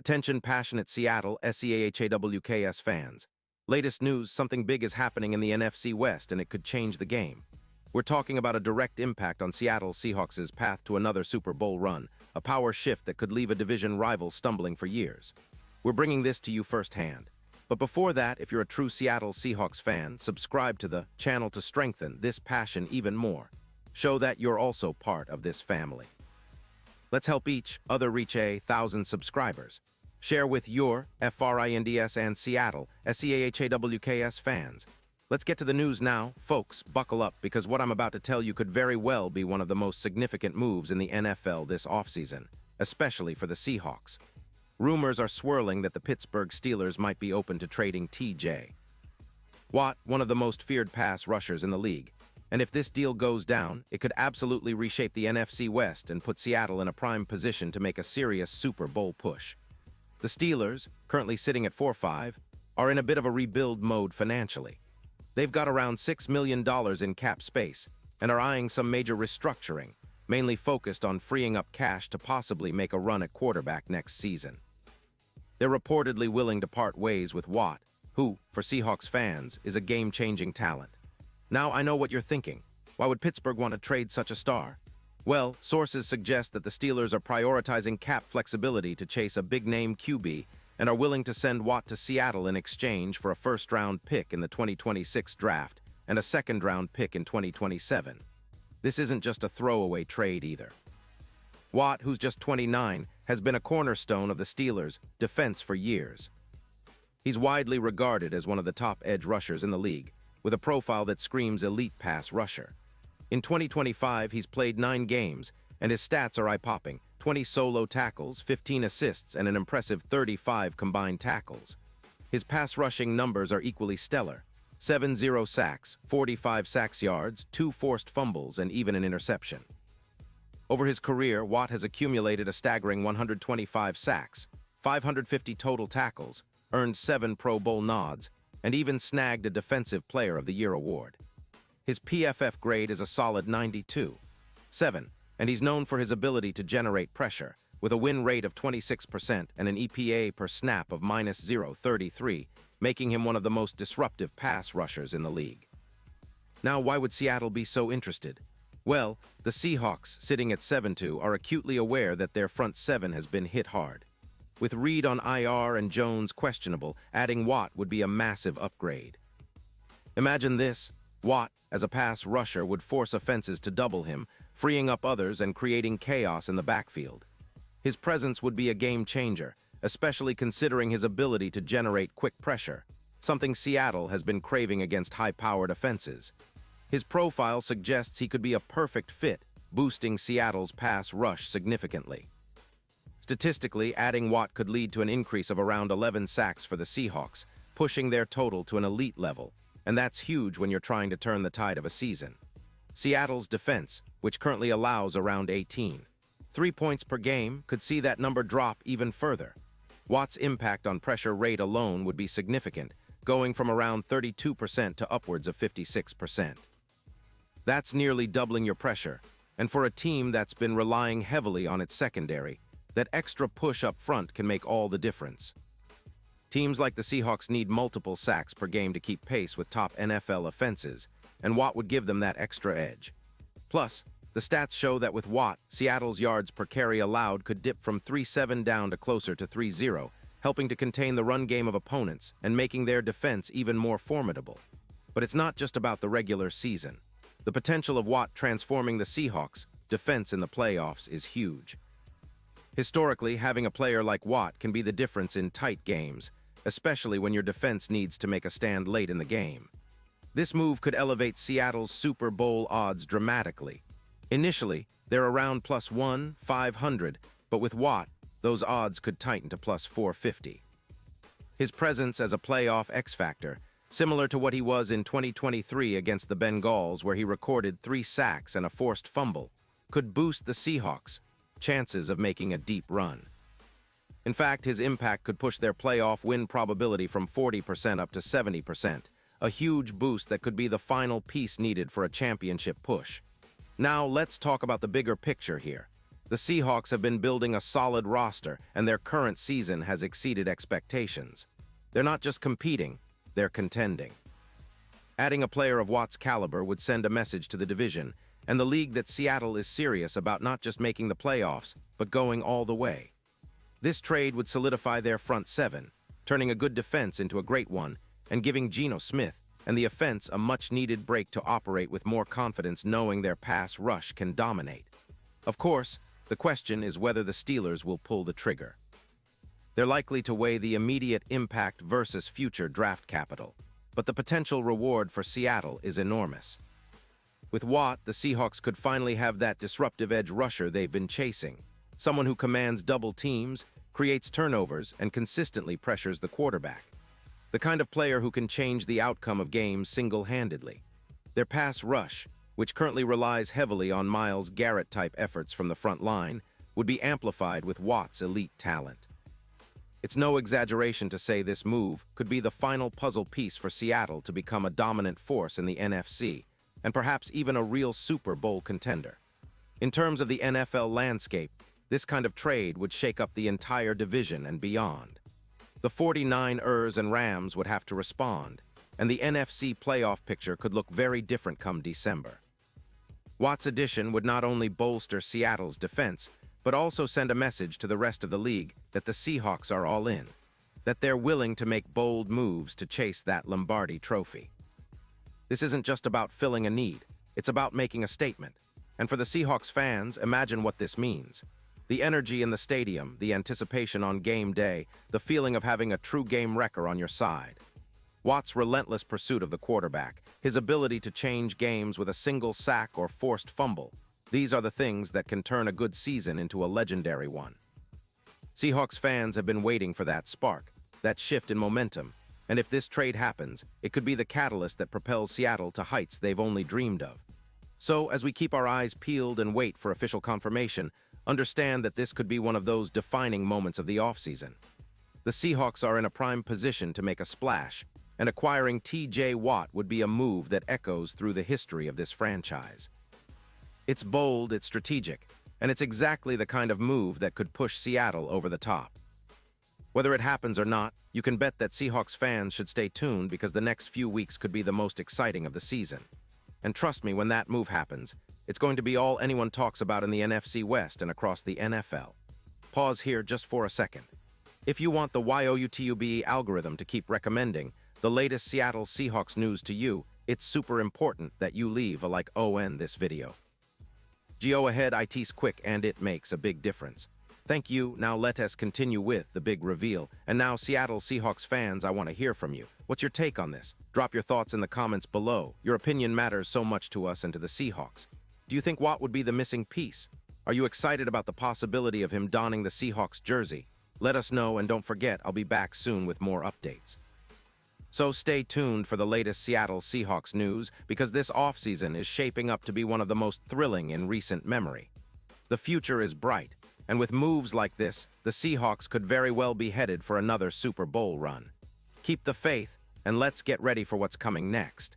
Attention passionate Seattle SCHNEIDER fans. Latest news, something big is happening in the NFC West and it could change the game. We're talking about a direct impact on Seattle Seahawks' path to another Super Bowl run, a power shift that could leave a division rival stumbling for years. We're bringing this to you firsthand. But before that, if you're a true Seattle Seahawks fan, subscribe to the channel to strengthen this passion even more. Show that you're also part of this family. Let's help each other reach 1,000 subscribers. Share with your FRINDS and Seattle SCHNEIDER fans. Let's get to the news now. Folks, buckle up because what I'm about to tell you could very well be one of the most significant moves in the NFL this offseason, especially for the Seahawks. Rumors are swirling that the Pittsburgh Steelers might be open to trading T.J. Watt, one of the most feared pass rushers in the league. And if this deal goes down, it could absolutely reshape the NFC West and put Seattle in a prime position to make a serious Super Bowl push. The Steelers, currently sitting at 4-5, are in a bit of a rebuild mode financially. They've got around $6 million in cap space and are eyeing some major restructuring, mainly focused on freeing up cash to possibly make a run at quarterback next season. They're reportedly willing to part ways with Watt, who, for Seahawks fans, is a game-changing talent. Now, I know what you're thinking. Why would Pittsburgh want to trade such a star? Well, sources suggest that the Steelers are prioritizing cap flexibility to chase a big-name QB and are willing to send Watt to Seattle in exchange for a first-round pick in the 2026 draft and a second-round pick in 2027. This isn't just a throwaway trade either. Watt, who's just 29, has been a cornerstone of the Steelers' defense for years. He's widely regarded as one of the top edge rushers in the league, with a profile that screams elite pass rusher. In 2025, he's played 9 games, and his stats are eye-popping: 20 solo tackles, 15 assists, and an impressive 35 combined tackles. His pass rushing numbers are equally stellar: 70 sacks, 45 sacks yards, 2 forced fumbles, and even an interception. Over his career, Watt has accumulated a staggering 125 sacks, 550 total tackles, earned 7 Pro Bowl nods, and even snagged a Defensive Player of the Year award. His PFF grade is a solid 92.7, and he's known for his ability to generate pressure, with a win rate of 26% and an EPA per snap of -0.33, making him one of the most disruptive pass rushers in the league. Now, why would Seattle be so interested? Well, the Seahawks, sitting at 7-2, are acutely aware that their front seven has been hit hard. With Reed on IR and Jones questionable, adding Watt would be a massive upgrade. Imagine this: Watt, as a pass rusher, would force offenses to double him, freeing up others and creating chaos in the backfield. His presence would be a game-changer, especially considering his ability to generate quick pressure, something Seattle has been craving against high-powered offenses. His profile suggests he could be a perfect fit, boosting Seattle's pass rush significantly. Statistically, adding Watt could lead to an increase of around 11 sacks for the Seahawks, pushing their total to an elite level, and that's huge when you're trying to turn the tide of a season. Seattle's defense, which currently allows around 18.3 points per game, could see that number drop even further. Watt's impact on pressure rate alone would be significant, going from around 32% to upwards of 56%. That's nearly doubling your pressure, and for a team that's been relying heavily on its secondary, that extra push up front can make all the difference. Teams like the Seahawks need multiple sacks per game to keep pace with top NFL offenses, and Watt would give them that extra edge. Plus, the stats show that with Watt, Seattle's yards per carry allowed could dip from 3.7 down to closer to 3.0, helping to contain the run game of opponents and making their defense even more formidable. But it's not just about the regular season. The potential of Watt transforming the Seahawks' defense in the playoffs is huge. Historically, having a player like Watt can be the difference in tight games, especially when your defense needs to make a stand late in the game. This move could elevate Seattle's Super Bowl odds dramatically. Initially, they're around +1,500, but with Watt, those odds could tighten to +450. His presence as a playoff X-factor, similar to what he was in 2023 against the Bengals, where he recorded 3 sacks and a forced fumble, could boost the Seahawks' chances of making a deep run. In fact, his impact could push their playoff win probability from 40% up to 70%, a huge boost that could be the final piece needed for a championship push. Now, let's talk about the bigger picture here. The Seahawks have been building a solid roster, and their current season has exceeded expectations. They're not just competing, they're contending. Adding a player of Watt's caliber would send a message to the division and the league that Seattle is serious about not just making the playoffs, but going all the way. This trade would solidify their front seven, turning a good defense into a great one, and giving Geno Smith and the offense a much-needed break to operate with more confidence, knowing their pass rush can dominate. Of course, the question is whether the Steelers will pull the trigger. They're likely to weigh the immediate impact versus future draft capital, but the potential reward for Seattle is enormous. With Watt, the Seahawks could finally have that disruptive edge rusher they've been chasing, someone who commands double teams, creates turnovers, and consistently pressures the quarterback. The kind of player who can change the outcome of games single-handedly. Their pass rush, which currently relies heavily on Myles Garrett-type efforts from the front line, would be amplified with Watt's elite talent. It's no exaggeration to say this move could be the final puzzle piece for Seattle to become a dominant force in the NFC, and perhaps even a real Super Bowl contender. In terms of the NFL landscape, this kind of trade would shake up the entire division and beyond. The 49ers and Rams would have to respond, and the NFC playoff picture could look very different come December. Watt's addition would not only bolster Seattle's defense, but also send a message to the rest of the league that the Seahawks are all in, that they're willing to make bold moves to chase that Lombardi trophy. This isn't just about filling a need, it's about making a statement. And for the Seahawks fans, imagine what this means. The energy in the stadium, the anticipation on game day, the feeling of having a true game wrecker on your side. Watt's relentless pursuit of the quarterback, his ability to change games with a single sack or forced fumble, these are the things that can turn a good season into a legendary one. Seahawks fans have been waiting for that spark, that shift in momentum, and if this trade happens, it could be the catalyst that propels Seattle to heights they've only dreamed of. So, as we keep our eyes peeled and wait for official confirmation, understand that this could be one of those defining moments of the offseason. The Seahawks are in a prime position to make a splash, and acquiring T.J. Watt would be a move that echoes through the history of this franchise. It's bold, it's strategic, and it's exactly the kind of move that could push Seattle over the top. Whether it happens or not, you can bet that Seahawks fans should stay tuned because the next few weeks could be the most exciting of the season. And trust me, when that move happens, it's going to be all anyone talks about in the NFC West and across the NFL. Pause here just for a second. If you want the YOUTUBE algorithm to keep recommending the latest Seattle Seahawks news to you, it's super important that you leave a like on this video. Go ahead, it's quick and it makes a big difference. Thank you. Now let us continue with the big reveal. And now, Seattle Seahawks fans, I want to hear from you. What's your take on this? Drop your thoughts in the comments below. Your opinion matters so much to us and to the Seahawks. Do you think Watt would be the missing piece? Are you excited about the possibility of him donning the Seahawks jersey? Let us know, and don't forget, I'll be back soon with more updates. So stay tuned for the latest Seattle Seahawks news, because this offseason is shaping up to be one of the most thrilling in recent memory. The future is bright, and with moves like this, the Seahawks could very well be headed for another Super Bowl run. Keep the faith, and let's get ready for what's coming next.